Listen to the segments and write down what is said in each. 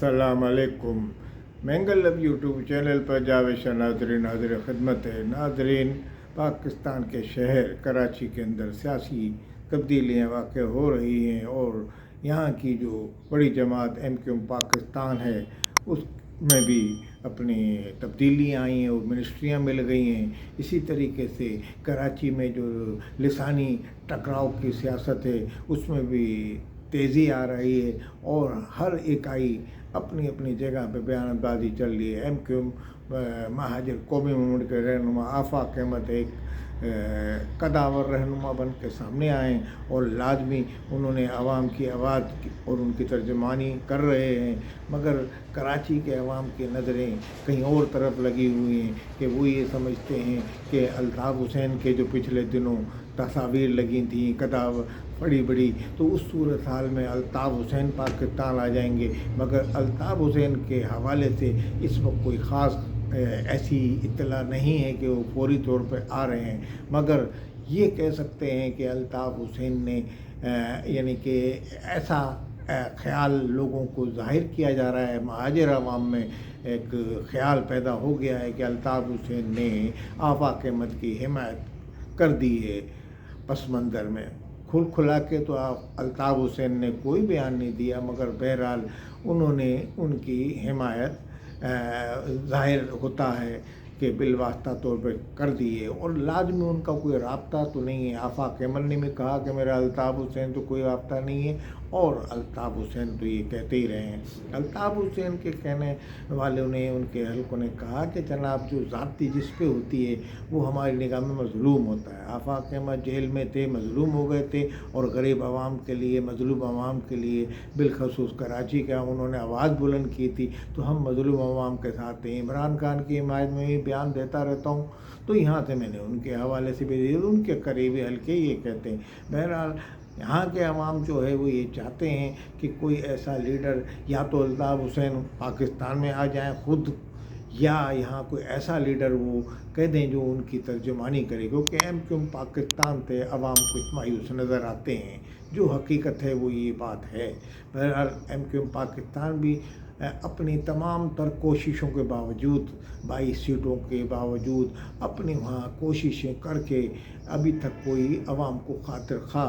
अस्सलाम वालेकुम। Mangle love YouTube channel पर जावेद नाजरीन हाजिर खिदमत है। नाजरीन, पाकिस्तान के शहर कराची के अंदर सियासी तब्दीलियाँ वाक़ हो रही हैं और यहाँ की जो बड़ी जमात MQM पाकिस्तान है उसमें भी अपनी तब्दीलियाँ आई हैं और मिनिस्ट्रियाँ मिल गई हैं। इसी तरीके से कराची में जो लिसानी टकराव की सियासत है उसमें भी तेज़ी आ रही है और हर इकाई अपनी अपनी जगह पे बयानबाजी चल रही है। MQM महाजिर कौमी मूवमेंट के रहनुमा आफाक अहमद एक कदावर रहनुमा बन के सामने आए और लाजमी उन्होंने आवाम की आवाज़ और उनकी तर्जमानी कर रहे हैं, मगर कराची के अवाम की नज़रें कहीं और तरफ लगी हुई हैं कि वो ये समझते हैं कि अल्ताफ़ हुसैन के जो पिछले दिनों तस्वीर लगी थी कदावर बड़ी बड़ी, तो उस सूरत हाल में अल्ताफ़ हुसैन पाकिस्तान आ जाएंगे, मगर अल्ताफ़ हुसैन के हवाले से इस वक्त कोई ख़ास ऐसी इत्तला नहीं है कि वो फौरी तौर पर आ रहे हैं। मगर ये कह सकते हैं कि अल्ताफ़ हुसैन ने यानी कि ऐसा ख़्याल लोगों को ज़ाहिर किया जा रहा है, महाजिर अवाम में एक ख़्याल पैदा हो गया है कि अल्ताफ़ हुसैन ने आफाक अहमद की हिमायत कर दी है। पस मंज़र में खुला के तो अल्ताफ़ हुसैन ने कोई बयान नहीं दिया, मगर बहरहाल उन्होंने उनकी हिमायत ज़ाहिर होता है कि बिलवास्ता तौर पर कर दी है और लाजमी उनका कोई राब्ता तो नहीं है। आफाक अहमद ने भी कहा कि मेरा अल्ताफ़ हुसैन तो कोई राब्ता नहीं है और अल्ताफ़ हुसैन तो ये कहते ही रहे हैं। अल्ताफ़ हुसैन के कहने वालों ने, उनके हल्कों ने कहा कि जनाब जो ज़ाती जिस पे होती है वो हमारी निगाह में मज़लूम होता है। आफाक अहमद जेल में थे, मज़लूम हो गए थे और गरीब आवाम के लिए, मज़लूम आवाम के लिए, बिलखसूस कराची का उन्होंने आवाज़ बुलंद की थी, तो हम मज़लूम आवाम के साथ थे। इमरान खान की हिमायत में भी बयान देता रहता हूँ, तो यहाँ से मैंने उनके हवाले से भी उनके करीबी हल्के ये कहते हैं। बहरहाल यहाँ के अवाम जो है वो ये चाहते हैं कि कोई ऐसा लीडर या तो अल्ताफ़ हुसैन पाकिस्तान में आ जाए खुद, या यहाँ कोई ऐसा लीडर वो कह दें जो उनकी तर्जुमानी करे, क्योंकि MQM पाकिस्तान से अवाम कुछ मायूस नज़र आते हैं। जो हकीकत है वो ये बात है। बहरहाल MQM पाकिस्तान भी अपनी तमाम तर कोशिशों के बावजूद, 22 सीटों के बावजूद अपनी वहाँ कोशिशें करके अभी तक कोई अवाम को खातिर खा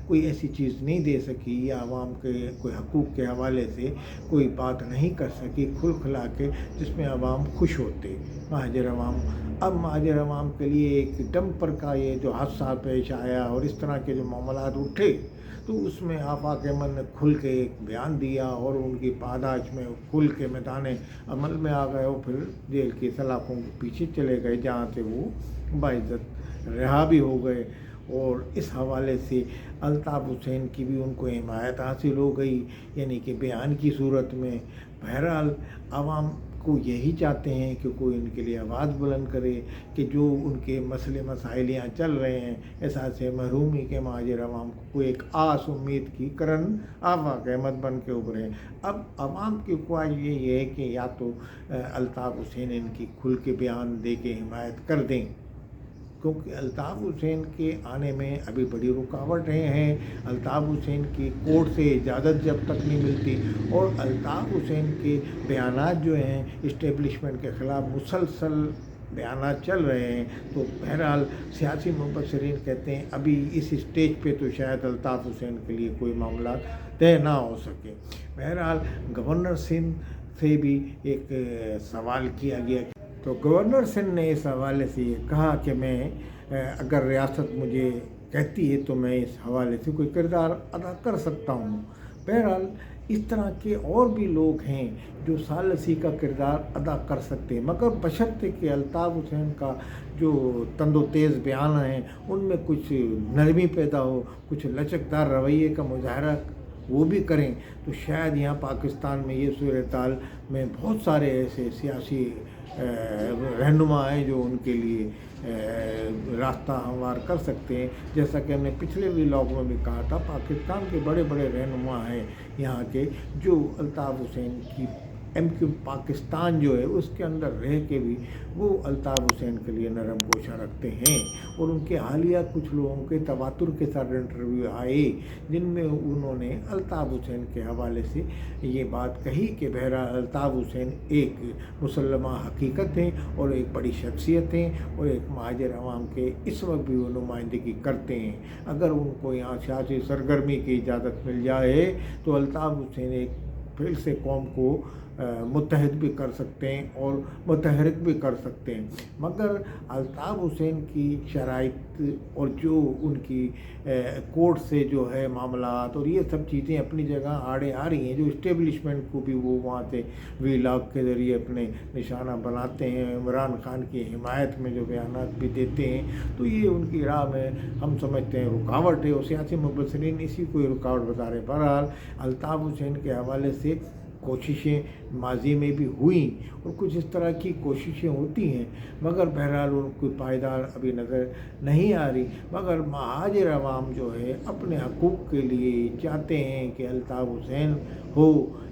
कोई ऐसी चीज़ नहीं दे सकी या अवाम के कोई हकूक़ के हवाले से कोई बात नहीं कर सकी खुल खिला के जिसमें अवाम खुश होते। महाजिर अवाम, अब महाजिर अवाम के लिए एक डंपर का ये जो हादसा पेश आया और इस तरह के जो मामलात उठे, तो उसमें आफाक अहमद ने खुल के एक बयान दिया और उनकी पादाश में खुल के मैदान अमल में आ गए और फिर जेल की सलाखों के पीछे चले गए, जहाँ से वो बाइज़्ज़त रिहा भी हो गए। और इस हवाले से अल्ताफ़ हुसैन की भी उनको हिमायत हासिल हो गई, यानी कि बयान की सूरत में। बहरहाल आवाम को यही चाहते हैं कि कोई उनके लिए आवाज़ बुलंद करे कि जो उनके मसले मसाइल यहाँ चल रहे हैं, एहसास महरूमी के महाजिर अवाम को एक आस उम्मीद की करन आफाक अहमद बन के उभरे। अब अवाम की ख्वाहिश ये है कि या तो अल्ताफ़ हुसैन इनकी खुल के बयान दे के हिमायत कर दें, क्योंकि अल्ताफ़ हुसैन के आने में अभी बड़ी रुकावटें हैं। अल्ताफ़ हुसैन की कोर्ट से इजाज़त जब तक नहीं मिलती और अल्ताफ़ हुसैन के बयानात जो हैं इस्टेब्लिशमेंट के ख़िलाफ़ मुसलसल बयानात चल रहे हैं, तो बहरहाल सियासी मुबस्सिरीन कहते हैं अभी इस स्टेज पे तो शायद अल्ताफ़ हुसैन के लिए कोई मामला तय ना हो सके। बहरहाल गवर्नर सिंध से भी एक सवाल किया गया, तो गवर्नर सिंध ने इस हवाले से ये कहा कि मैं अगर रियासत मुझे कहती है तो मैं इस हवाले से कोई किरदार अदा कर सकता हूँ। बहरहाल इस तरह के और भी लोग हैं जो सालसी का किरदार अदा कर सकते हैं, मगर बशर्ते कि अल्ताफ़ हुसैन का जो तंदो तेज़ बयान हैं उनमें कुछ नरमी पैदा हो, कुछ लचकदार रवैये का मुजाहरा वो भी करें, तो शायद यहाँ पाकिस्तान में ये सूरत हाल में बहुत सारे ऐसे सियासी रहनुमा हैं जो उनके लिए रास्ता हमवार कर सकते हैं। जैसा कि हमने पिछले व्लॉग में भी कहा था, पाकिस्तान के बड़े बड़े रहनुमा हैं यहाँ के जो अल्ताफ़ हुसैन की MQ पाकिस्तान जो है उसके अंदर रह के भी वो अल्ताफ़ हुसैन के लिए नरम गोशा रखते हैं। और उनके हालिया कुछ लोगों के तवातुर के साथ इंटरव्यू आए जिनमें उन्होंने अल्ताफ़ हुसैन के हवाले से ये बात कही कि बहरहाल अल्ताफ़ हुसैन एक मुसल्लमा हकीकत हैं और एक बड़ी शख्सियत हैं और एक महाजर अवाम के इस वक्त भी वो नुमाइंदगी करते हैं। अगर उनको यहाँ सियासी सरगर्मी की इजाज़त मिल जाए तो अल्ताफ़ हुसैन एक फिर से कौम को मुत्तहद भी कर सकते हैं और मुतहरिक भी कर सकते हैं। मगर अल्ताफ़ हुसैन की शराइत और जो उनकी कोर्ट से जो है मामलात और ये सब चीज़ें अपनी जगह आड़े आ रही हैं, जो इस्टेब्लिशमेंट को भी वो वहाँ से वीलाग के ज़रिए अपने निशाना बनाते हैं, इमरान खान की हिमायत में जो बयानात भी देते हैं, तो ये उनकी राह में हम समझते हैं रुकावट है और सियासी मुबसरीन इसी को रुकावट बता रहे हैं। बहरहाल अल्ताफ़ हुसैन के हवाले से कोशिशें माजी में भी हुई और कुछ इस तरह की कोशिशें होती हैं, मगर बहरहाल उनको पायदार अभी नज़र नहीं आ रही। मगर महाजिर अवाम जो है अपने हकूक़ के लिए चाहते हैं कि अल्ताफ़ हुसैन हो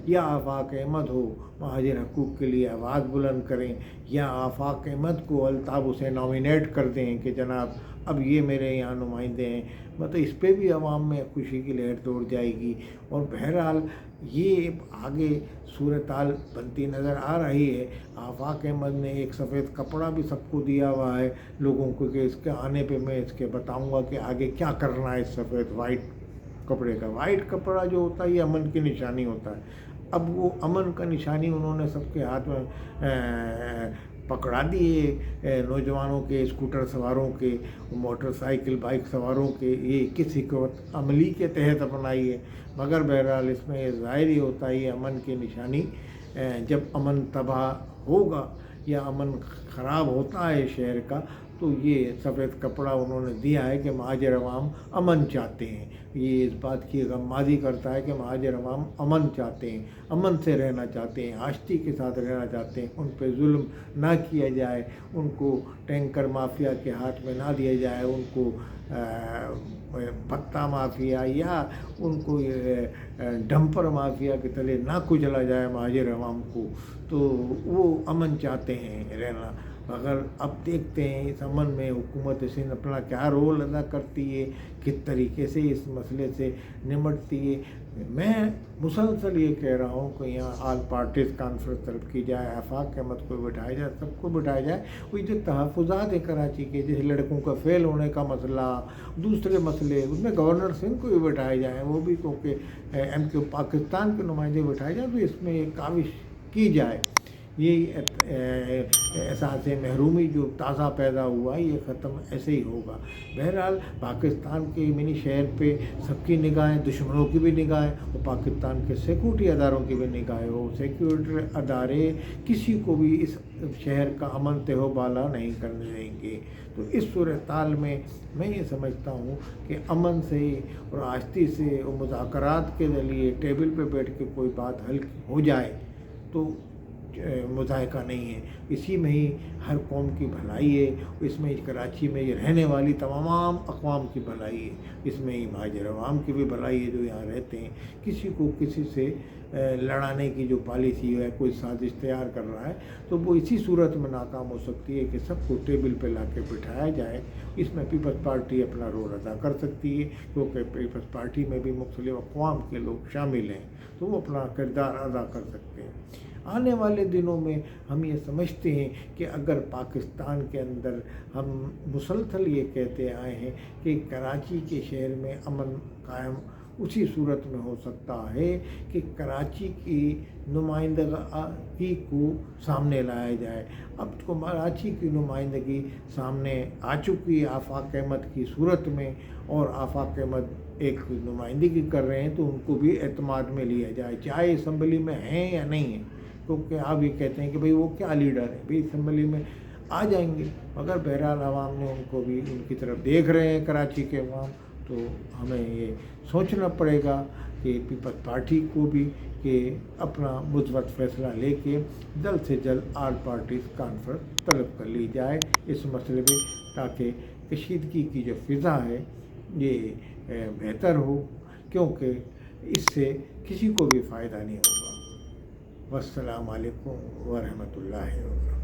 या आफाक अहमद हो, महाजिर हकूक़ के लिए आवाज़ बुलंद करें या आफाक अहमद को अल्ताफ़ हुसैन नॉमिनेट कर दें कि जनाब अब ये मेरे यहाँ नुमाइंदे हैं, मतलब इस पर भी आवाम में खुशी की लहर दौड़ जाएगी। और बहरहाल ये आगे सूरत-हाल बनती नज़र आ रही है। आफाक अहमद ने एक सफ़ेद कपड़ा भी सबको दिया हुआ है लोगों को कि इसके आने पे मैं इसके बताऊंगा कि आगे क्या करना है। इस सफ़ेद वाइट कपड़े का, वाइट कपड़ा जो होता है ये अमन की निशानी होता है। अब वो अमन का निशानी उन्होंने सबके हाथ में पकड़ा दिए, नौजवानों के, स्कूटर सवारों के, मोटरसाइकिल बाइक सवारों के, ये किस हिकमत अमली के तहत अपनाई है। मगर बहरहाल इसमें ज़ाहिर ही होता है ये अमन की निशानी, जब अमन तबाह होगा या अमन ख़राब होता है शहर का, तो ये सफ़ेद कपड़ा उन्होंने दिया है कि महाजिर अवाम अमन चाहते हैं। ये इस बात की गम्माज़ी करता है कि महाजिर अवाम अमन चाहते हैं, अमन से रहना चाहते हैं, आश्ती के साथ रहना चाहते हैं, उन पर जुल्म ना किया जाए, उनको टैंकर माफिया के हाथ में ना दिया जाए, उनको पत्ता माफिया या उनको डंपर माफिया के तले ना कुचला जाए महाजिर अवाम को। तो वो अमन चाहते हैं रहना। मगर अब देखते हैं इस अमन में हुकूमत सिंध अपना क्या रोल अदा करती है, किस तरीके से इस मसले से निमटती है। मैं मुसलसल ये कह रहा हूँ कि यहाँ ऑल पार्टीज़ कॉन्फ्रेंस तलब की जाए, आफाक अहमद को बिठाया जाए, सबको बिठाया जाए। वही जो तहफ़्फ़ुज़ात है कराची के, जैसे लड़कों का फेल होने का मसला, दूसरे मसले, उसमें गवर्नर सिंह को भी बिठाया जाए, वो भी क्योंकि MQ पाकिस्तान के नुमाइंदे बिठाए जाए, तो इसमें एक काविश की जाए। ये एहसास महरूमी जो ताज़ा पैदा हुआ ये ख़त्म ऐसे ही होगा। बहरहाल पाकिस्तान के मिनी शहर पे सबकी निगाहें, दुश्मनों की भी निगाहें और पाकिस्तान के सिक्योरिटी अदारों की भी निगाहें हो। सिक्योरिटी अदारे किसी को भी इस शहर का अमन तहोबाला नहीं करने देंगे। तो इस सूरत-हाल में मैं ये समझता हूँ कि अमन से और आस्ती से और मुज़ाकरात के ज़रिए टेबल पे बैठ के कोई बात हल हो जाए तो मुज़ायका नहीं है। इसी में ही हर कौम की भलाई है, इसमें कराची में ये रहने वाली तमाम अक़वाम की भलाई है, इसमें ही महाजिर अवाम की भी भलाई है जो यहाँ रहते हैं। किसी को किसी से लड़ाने की जो पॉलिसी है, कोई साजिश तैयार कर रहा है, तो वो इसी सूरत में नाकाम हो सकती है कि सबको टेबल पे ला के बिठाया जाए। इसमें पीपल्स पार्टी अपना रोल अदा कर सकती है, क्योंकि पीपल्स पार्टी में भी मुख्तलिफ़ अक़वाम के लोग शामिल हैं, तो वो अपना किरदार अदा कर सकते हैं। आने वाले दिनों में हम ये समझते हैं कि अगर पाकिस्तान के अंदर हम मुसलसल ये कहते आए हैं कि कराची के शहर में अमन कायम उसी सूरत में हो सकता है कि कराची की नुमाइंदगी को सामने लाया जाए। अब तो कराची की नुमाइंदगी सामने आ चुकी है आफाक अहमद की सूरत में, और आफाक अहमद एक नुमाइंदगी कर रहे हैं, तो उनको भी एतमाद में लिया जाए, चाहे असम्बली में हैं या नहीं है। क्योंकि आप ये कहते हैं कि भाई वो क्या लीडर है, भाई असम्बली में आ जाएंगे, मगर बहरहाल आवाम ने उनको भी उनकी तरफ देख रहे हैं कराची के अवाम। तो हमें ये सोचना पड़ेगा कि पीपल्स पार्टी को भी कि अपना मुस्बत फैसला लेके जल्द से जल्द ऑल पार्टीज़ कॉन्फ्रेंस तलब कर ली जाए इस मसले में, ताकि कशीदगी की जो फ़िज़ा है ये बेहतर हो, क्योंकि इससे किसी को भी फ़ायदा नहीं होगा। والسلام علیکم ورحمۃ اللہ وبرکاتہ.